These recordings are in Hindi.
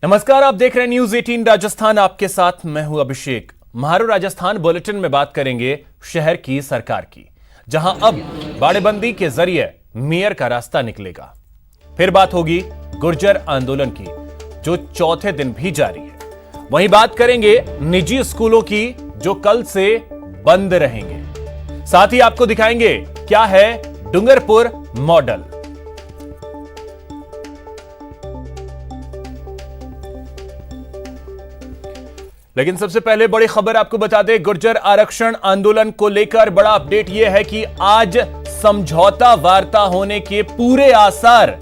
नमस्कार, आप देख रहे हैं न्यूज 18 राजस्थान। आपके साथ मैं हूं अभिषेक। म्हारो राजस्थान बुलेटिन में बात करेंगे शहर की सरकार की, जहां अब बाड़ेबंदी के जरिए मेयर का रास्ता निकलेगा। फिर बात होगी गुर्जर आंदोलन की, जो चौथे दिन भी जारी है। वहीं बात करेंगे निजी स्कूलों की, जो कल से बंद रहेंगे। साथ ही आपको दिखाएंगे क्या है डूंगरपुर मॉडल। लेकिन सबसे पहले बड़ी खबर आपको बता दें, गुर्जर आरक्षण आंदोलन को लेकर बड़ा अपडेट यह है कि आज समझौता वार्ता होने के पूरे आसार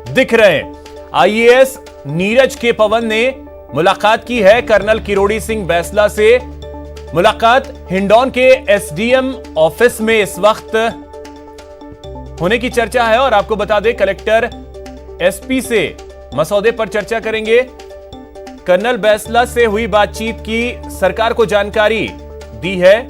दिख रहे हैं। आईएएस नीरज के पवन ने मुलाकात की है कर्नल किरोड़ी सिंह बैंसला से। मुलाकात हिंडौन के एसडीएम ऑफिस में इस वक्त होने की चर्चा है। और आपको बता दें, कलेक्टर एसपी से मसौदे पर चर्चा करेंगे। कर्नल बैंसला से हुई बातचीत की सरकार को जानकारी दी है।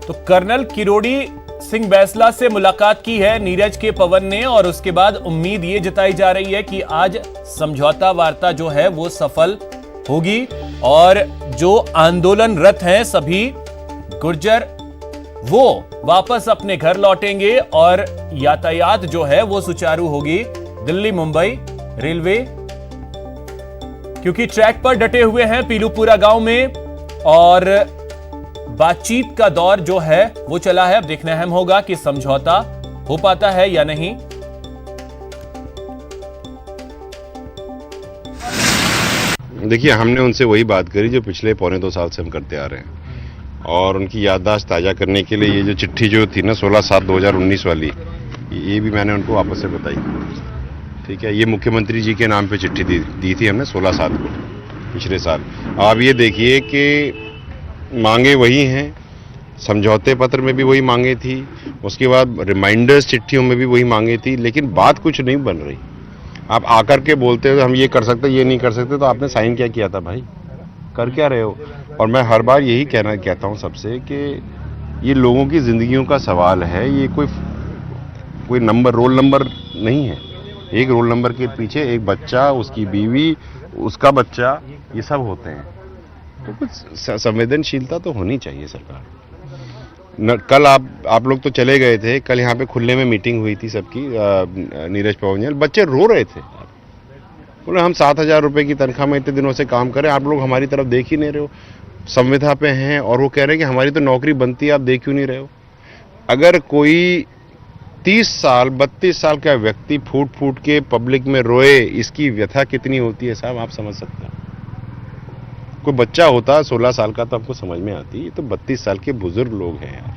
तो कर्नल किरोड़ी सिंह बैंसला से मुलाकात की है नीरज के पवन ने, और उसके बाद उम्मीद ये जताई जा रही है कि आज समझौता वार्ता जो है वो सफल होगी और जो आंदोलनरत हैं सभी गुर्जर, वो वापस अपने घर लौटेंगे और यातायात जो है वो सुचारू होगी। दिल्ली मुंबई रेलवे क्योंकि ट्रैक पर डटे हुए हैं पीलूपुरा गांव में, और बातचीत का दौर जो है वो चला है। अब देखना अहम होगा कि समझौता हो पाता है या नहीं। देखिए, हमने उनसे वही बात करी जो पिछले पौने 2 साल से हम करते आ रहे हैं, और उनकी याददाश्त ताज़ा करने के लिए ये जो चिट्ठी जो थी ना 16/7/2019 वाली, ये भी मैंने उनको वापस से बताई। ठीक है, ये मुख्यमंत्री जी के नाम पे चिट्ठी दी थी हमने 16/7 को पिछले साल। आप ये देखिए कि मांगे वही हैं, समझौते पत्र में भी वही मांगे थी, उसके बाद रिमाइंडर्स चिट्ठियों में भी वही मांगे थी, लेकिन बात कुछ नहीं बन रही। आप आकर के बोलते हो हम ये कर सकते, ये नहीं कर सकते, तो आपने साइन क्या किया था भाई? कर क्या रहे हो? और मैं हर बार यही कहता हूँ सबसे कि ये लोगों की ज़िंदगियों का सवाल है। ये कोई रोल नंबर नहीं है। एक रोल नंबर के पीछे एक बच्चा, उसकी बीवी, उसका बच्चा, ये सब होते हैं। तो कुछ संवेदनशीलता तो होनी चाहिए सरकार। कल आप लोग तो चले गए थे, कल यहाँ पे खुले में मीटिंग हुई थी सबकी, नीरज पवन, बच्चे रो रहे थे। बोले हम 7,000 रुपये की तनख्वाह में इतने दिनों से काम करें, आप लोग हमारी तरफ देख ही नहीं रहे हो। संविदा पे हैं और वो कह रहे हैं कि हमारी तो नौकरी बनती है, आप देख क्यों नहीं रहे हो? अगर कोई 30 साल 32 साल का व्यक्ति फूट फूट के पब्लिक में रोए, इसकी व्यथा कितनी होती है साहब, आप समझ सकते हैं। कोई बच्चा होता 16 साल का तो आपको समझ में आती, ये तो 32 साल के बुजुर्ग लोग हैं यार।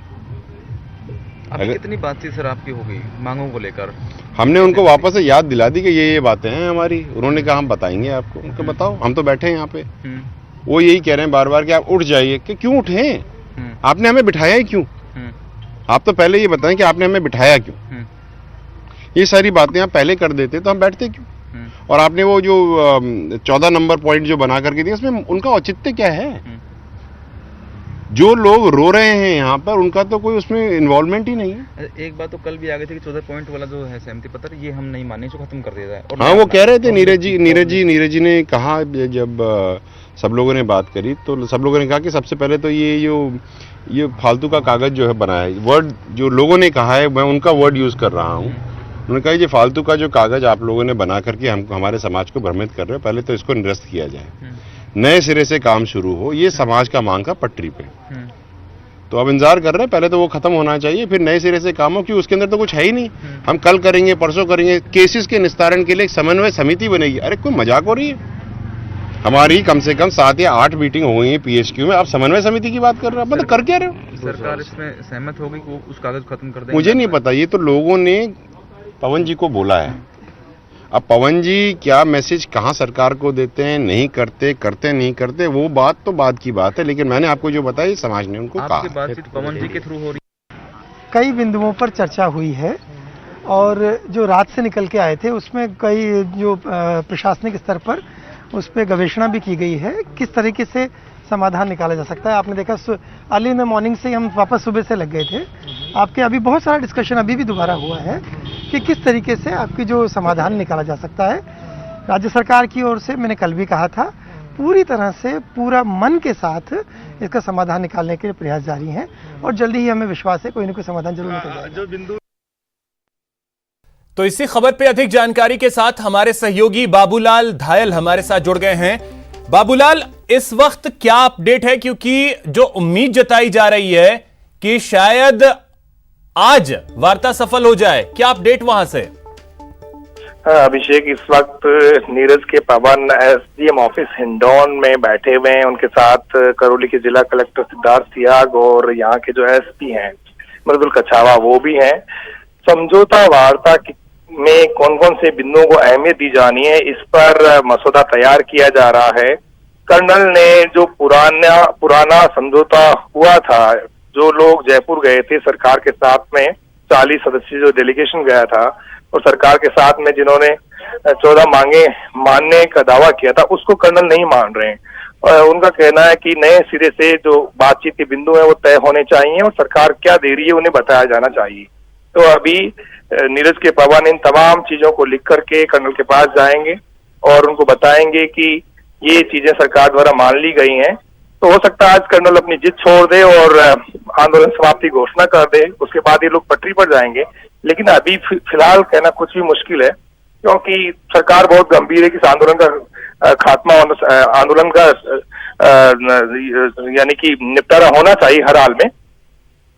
अभी कितनी बातचीत सर आपकी हो गई मांगों को लेकर? हमने उनको वापस से याद दिला दी कि ये बातें हैं हमारी। उन्होंने कहा हम बताएंगे आपको। उनको बताओ, हम तो बैठे हैं यहाँ पे। वो यही कह रहे हैं बार बार कि आप उठ जाइए। कि क्यों उठे? आपने हमें बिठाया ही क्यों? आप तो पहले ये बताएं कि आपने हमें बिठाया क्यों। ये सारी बातें आप पहले कर देते तो हम बैठते क्यों? और आपने वो जो 14 नंबर पॉइंट जो बना करके दिया, उसमें उनका औचित्य क्या है? जो लोग रो रहे हैं यहाँ पर, उनका तो कोई उसमें इन्वॉल्वमेंट ही नहीं है। एक बात तो कल भी आ गई थी कि 14 पॉइंट वाला जो है सहमति पत्र, ये हम नहीं माने, इसको खत्म कर दिया जाए। हाँ, वो कह रहे थे नीरज जी ने कहा, जब सब लोगों ने बात करी तो सब लोगों ने कहा कि सबसे पहले तो ये फालतू का कागज जो है बनाया है। वर्ड जो लोगों ने कहा है, मैं उनका वर्ड यूज कर रहा हूँ। उन्होंने कहा ये फालतू का जो कागज आप लोगों ने बना करके हमारे समाज को भ्रमित कर रहे हो, पहले तो इसको निरस्त किया जाए, नए सिरे से काम शुरू हो, ये समाज का मांग का पटरी पे। तो अब इंतजार कर रहे हैं, पहले तो वो खत्म होना चाहिए, फिर नए सिरे से काम हो, क्योंकि उसके अंदर तो कुछ है ही नहीं। हम कल करेंगे, परसों करेंगे, केसेस के निस्तारण के लिए एक समन्वय समिति बनेगी। अरे कोई मजाक हो रही है? हमारी कम से कम 7 या 8 मीटिंग हो गई है पीएचक्यू में, आप समन्वय समिति की बात कर रहे हो? मतलब कर क्या रहे हो? सरकार इसमें सहमत हो गई कि वो उस कागज खत्म कर दें? मुझे नहीं पता, ये तो लोगों ने पवन जी को बोला है। अब पवन जी क्या मैसेज कहां सरकार को देते हैं, नहीं करते नहीं करते, वो बात तो बाद की बात है। लेकिन मैंने आपको जो बताया, समाज ने उनको कहा। आपकी बातचीत पवन जी के थ्रू हो रही है? कई बिंदुओं पर चर्चा हुई है, और जो रात से निकल के आए थे उसमें कई जो प्रशासनिक स्तर पर उस पर गवेषणा भी की गई है, किस तरीके से समाधान निकाला जा सकता है। आपने देखा अर्ली इन द मॉर्निंग से हम वापस सुबह से लग गए थे। आपके अभी बहुत सारा डिस्कशन अभी भी दोबारा हुआ है कि किस तरीके से आपकी जो समाधान निकाला जा सकता है। राज्य सरकार की ओर से मैंने कल भी कहा था, पूरी तरह से पूरा मन के साथ इसका समाधान निकालने के प्रयास जारी हैं और जल्दी ही हमें विश्वास है कोई न कोई समाधान जरूर निकल जाएगा। तो इसी खबर पे अधिक जानकारी के साथ हमारे सहयोगी बाबूलाल धायल हमारे साथ जुड़ गए हैं। बाबूलाल, इस वक्त क्या अपडेट है, क्योंकि जो उम्मीद जताई जा रही है कि शायद आज वार्ता सफल हो जाए, क्या अपडेट वहां से? अभिषेक, इस वक्त नीरज के पवन एसडीएम ऑफिस हिंडौन में बैठे हुए हैं। उनके साथ करौली के जिला कलेक्टर सिद्धार्थ सियाग और यहाँ के जो एसपी हैं मृदुल कछावा वो भी हैं। समझौता वार्ता में कौन कौन से बिंदुओं को अहमियत दी जानी है, इस पर मसौदा तैयार किया जा रहा है। कर्नल ने जो पुराना समझौता हुआ था, जो लोग जयपुर गए थे सरकार के साथ में 40 सदस्यीय जो डेलीगेशन गया था और सरकार के साथ में जिन्होंने 14 मांगे मानने का दावा किया था, उसको कर्नल नहीं मान रहे हैं। और उनका कहना है कि नए सिरे से जो बातचीत के बिंदु है वो तय होने चाहिए और सरकार क्या दे रही है उन्हें बताया जाना चाहिए। तो अभी नीरज के पवन इन तमाम चीजों को लिख करके कर्नल के पास जाएंगे और उनको बताएंगे कि ये चीजें सरकार द्वारा मान ली गई हैं। तो हो सकता है आज कर्नल अपनी जिद छोड़ दे और आंदोलन समाप्ति घोषणा कर दे, उसके बाद ये लोग पटरी पर जाएंगे। लेकिन अभी फिलहाल कहना कुछ भी मुश्किल है, क्योंकि सरकार बहुत गंभीर है कि इस आंदोलन का खात्मा, आंदोलन का यानी कि निपटारा होना चाहिए हर हाल में।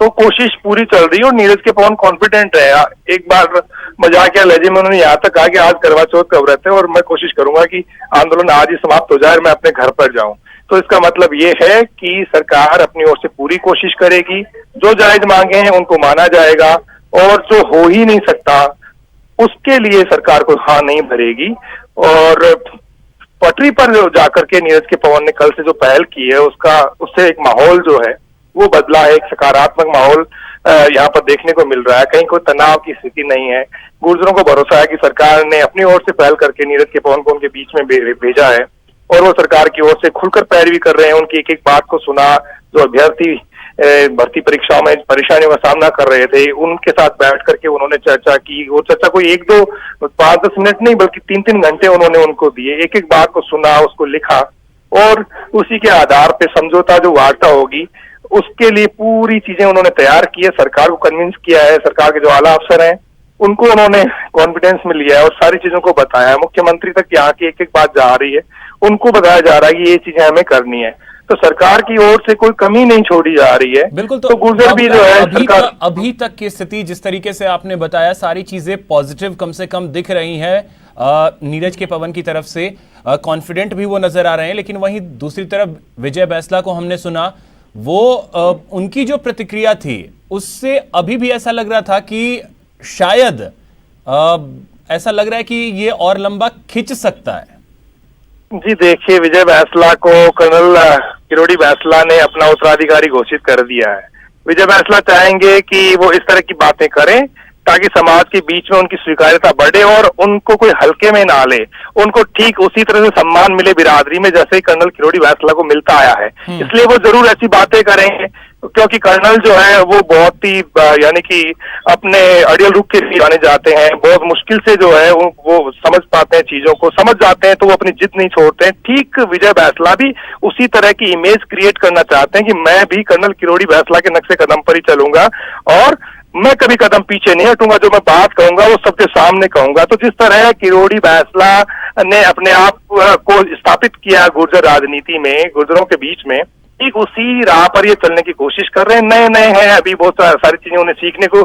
तो कोशिश पूरी चल रही है और नीरज के पवन कॉन्फिडेंट है। एक बार मजाकिया लहजे में उन्होंने यहाँ तक कहा कि आज करवा चौथ का व्रत है और मैं कोशिश करूंगा कि आंदोलन आज ही समाप्त हो जाए और मैं अपने घर पर जाऊं। तो इसका मतलब ये है कि सरकार अपनी ओर से पूरी कोशिश करेगी, जो जायज मांगे हैं उनको माना जाएगा और जो हो ही नहीं सकता उसके लिए सरकार को हाँ नहीं भरेगी। और पटरी पर जो जाकर के नीरज के पवन ने कल से जो पहल की है उससे एक माहौल जो है वो बदला है। एक सकारात्मक माहौल यहाँ पर देखने को मिल रहा है, कहीं कोई तनाव की स्थिति नहीं है। गुर्जरों को भरोसा है कि सरकार ने अपनी ओर से पहल करके नीरज के पवन को उनके बीच में भेजा है और वो सरकार की ओर से खुलकर पैरवी कर रहे हैं। उनकी एक एक बात को सुना। जो अभ्यर्थी भर्ती परीक्षाओं में परेशानियों का सामना कर रहे थे, उनके साथ बैठ करके उन्होंने चर्चा की। वो चर्चा कोई 1-2 5-10 मिनट नहीं बल्कि 3-3 घंटे उन्होंने उनको दिए। एक एक बात को सुना, उसको लिखा और उसी के आधार पे समझौता जो वार्ता होगी उसके लिए पूरी चीजें उन्होंने तैयार की है। सरकार को कन्विंस किया है। सरकार के जो आला अफसर हैं उनको उन्होंने कॉन्फिडेंस में लिया है और सारी चीजों को बताया है। मुख्यमंत्री तक यहाँ की एक एक बात जा रही है, उनको बताया जा रहा है कि ये चीजें हमें करनी है। तो सरकार की ओर से कोई कमी नहीं छोड़ी जा रही है। बिल्कुल। तो गुर्जर भी जो है अभी तक की स्थिति जिस तरीके से आपने बताया, सारी चीजें पॉजिटिव कम से कम दिख रही हैं नीरज के पवन की तरफ से। कॉन्फिडेंट भी वो नजर आ रहे हैं। लेकिन वहीं दूसरी तरफ विजय बैंसला को हमने सुना, वो उनकी जो प्रतिक्रिया थी उससे अभी भी ऐसा लग रहा था कि शायद ऐसा लग रहा है कि ये और लंबा खिंच सकता है। जी देखिए, विजय बैंसला को कर्नल किरोड़ी बैंसला ने अपना उत्तराधिकारी घोषित कर दिया है। विजय बैंसला चाहेंगे कि वो इस तरह की बातें करें ताकि समाज के बीच में उनकी स्वीकार्यता बढ़े और उनको कोई हल्के में ना ले, उनको ठीक उसी तरह से सम्मान मिले बिरादरी में जैसे कर्नल किरोड़ी बैंसला को मिलता आया है। इसलिए वो जरूर ऐसी बातें करेंगे, क्योंकि कर्नल जो है वो बहुत ही यानी कि अपने अड़ियल रूप के लिए जाने जाते हैं। बहुत मुश्किल से जो है वो समझ पाते हैं, चीजों को समझ जाते हैं, तो वो अपनी जिद नहीं छोड़ते हैं। ठीक विजय बैंसला भी उसी तरह की इमेज क्रिएट करना चाहते हैं कि मैं भी कर्नल किरोड़ी बैंसला के नक्शे कदम पर ही चलूंगा और मैं कभी कदम पीछे नहीं हटूंगा। जो मैं बात कहूंगा वो सबके सामने कहूंगा। तो जिस तरह किरोड़ी बैंसला ने अपने आप को स्थापित किया गुर्जर राजनीति में, गुर्जरों के बीच में, ठीक उसी राह पर ये चलने की कोशिश कर रहे हैं। नए हैं, अभी बहुत सारी चीजें उन्हें सीखने को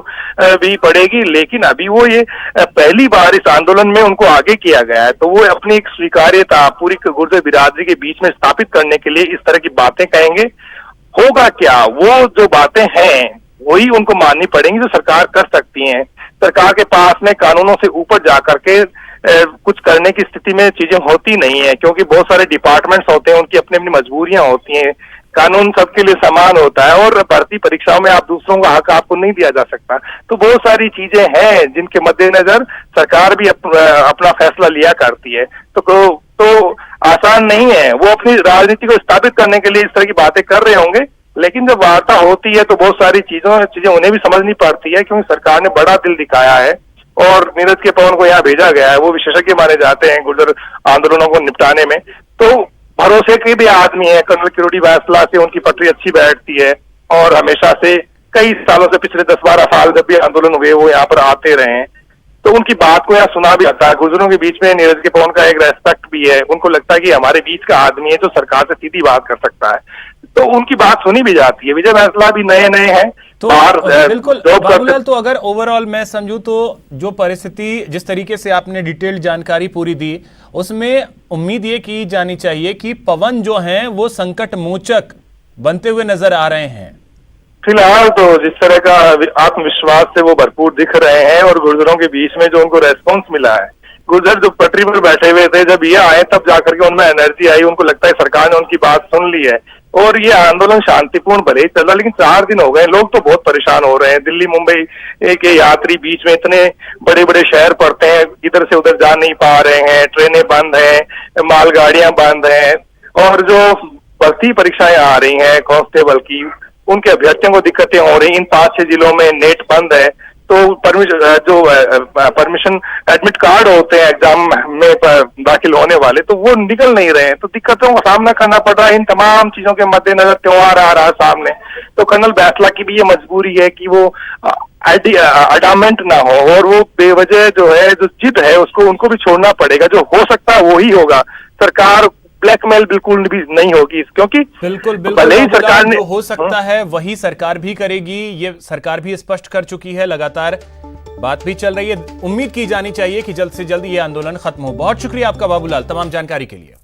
भी पड़ेगी। लेकिन अभी वो ये पहली बार इस आंदोलन में उनको आगे किया गया है, तो वो अपनी एक स्वीकार्यता पूरी गुर्जर बिरादरी के बीच में स्थापित करने के लिए इस तरह की बातें कहेंगे। होगा क्या, वो जो बातें हैं वही उनको माननी पड़ेंगी जो सरकार कर सकती है। सरकार के पास में कानूनों से ऊपर जाकर के कुछ करने की स्थिति में चीजें होती नहीं है, क्योंकि बहुत सारे डिपार्टमेंट्स होते हैं, उनकी अपनी अपनी मजबूरियां होती हैं। कानून सबके लिए समान होता है और भर्ती परीक्षाओं में आप दूसरों का हक आपको नहीं दिया जा सकता। तो बहुत सारी चीजें हैं जिनके मद्देनजर सरकार भी अपना फैसला लिया करती है। तो आसान नहीं है। वो अपनी राजनीति को स्थापित करने के लिए इस तरह की बातें कर रहे होंगे, लेकिन जब वार्ता होती है तो बहुत सारी चीजें उन्हें भी समझनी पड़ती है, क्योंकि सरकार ने बड़ा दिल दिखाया है और नीरज के पवन को यहाँ भेजा गया है। वो विशेषज्ञ माने जाते हैं गुर्जर आंदोलनों को निपटाने में, तो भरोसे के भी आदमी है। कर्नल किरोड़ी बैंसला से उनकी पटरी अच्छी बैठती है और हमेशा से कई सालों से, पिछले 10-12 साल जब भी आंदोलन हुए वो यहाँ पर आते रहे हैं, तो उनकी बात को यहाँ सुना भी जाता है। गुर्जरों के बीच में नीरज के पवन का एक रेस्पेक्ट भी है, उनको लगता है कि हमारे बीच का आदमी है जो सरकार से सीधी बात कर सकता है, तो उनकी बात सुनी भी जाती है। विजय बैंसला भी नए हैं तो बाहर बिल्कुल बाबूलाल, तो अगर ओवरऑल मैं समझूं तो जो परिस्थिति, जिस तरीके से आपने डिटेल्ड जानकारी पूरी दी, उसमें उम्मीद ये की जानी चाहिए कि पवन जो हैं वो संकट मोचक बनते हुए नजर आ रहे हैं। फिलहाल तो जिस तरह का आत्मविश्वास से वो भरपूर दिख रहे हैं और गुर्जरों के बीच में जो उनको रेस्पॉन्स मिला है, गुर्जर जो पटरी पर बैठे हुए थे, जब ये आए तब जाकर के उनमें एनर्जी आई, उनको लगता है सरकार ने उनकी बात सुन ली है और ये आंदोलन शांतिपूर्ण भले ही चल रहा, लेकिन 4 दिन हो गए, लोग तो बहुत परेशान हो रहे हैं। दिल्ली मुंबई के यात्री बीच में इतने बड़े बड़े शहर पड़ते हैं, इधर से उधर जा नहीं पा रहे हैं, ट्रेनें बंद हैं, मालगाड़ियां बंद हैं, और जो भर्ती परीक्षाएं आ रही हैं कांस्टेबल की, उनके अभ्यर्थियों को दिक्कतें हो रही। इन 5-6 जिलों में नेट बंद है, तो परमिशन एडमिट कार्ड होते हैं एग्जाम में दाखिल होने वाले, तो वो निकल नहीं रहे हैं, तो दिक्कतों का सामना करना पड़ रहा है। इन तमाम चीजों के मद्देनजर त्योहार आ रहा है सामने, तो कर्नल बैंसला की भी ये मजबूरी है कि वो अडामेंट ना हो और वो बेवजह जो है, जो जिद है, उसको उनको भी छोड़ना पड़ेगा। जो हो सकता है वो ही होगा, सरकार ब्लैकमेल बिल्कुल भी नहीं होगी, क्योंकि बिल्कुल भले ही सरकार ने, जो हो सकता है वही सरकार भी करेगी, ये सरकार भी स्पष्ट कर चुकी है, लगातार बात भी चल रही है। उम्मीद की जानी चाहिए कि जल्द से जल्द ये आंदोलन खत्म हो। बहुत शुक्रिया आपका बाबूलाल तमाम जानकारी के लिए।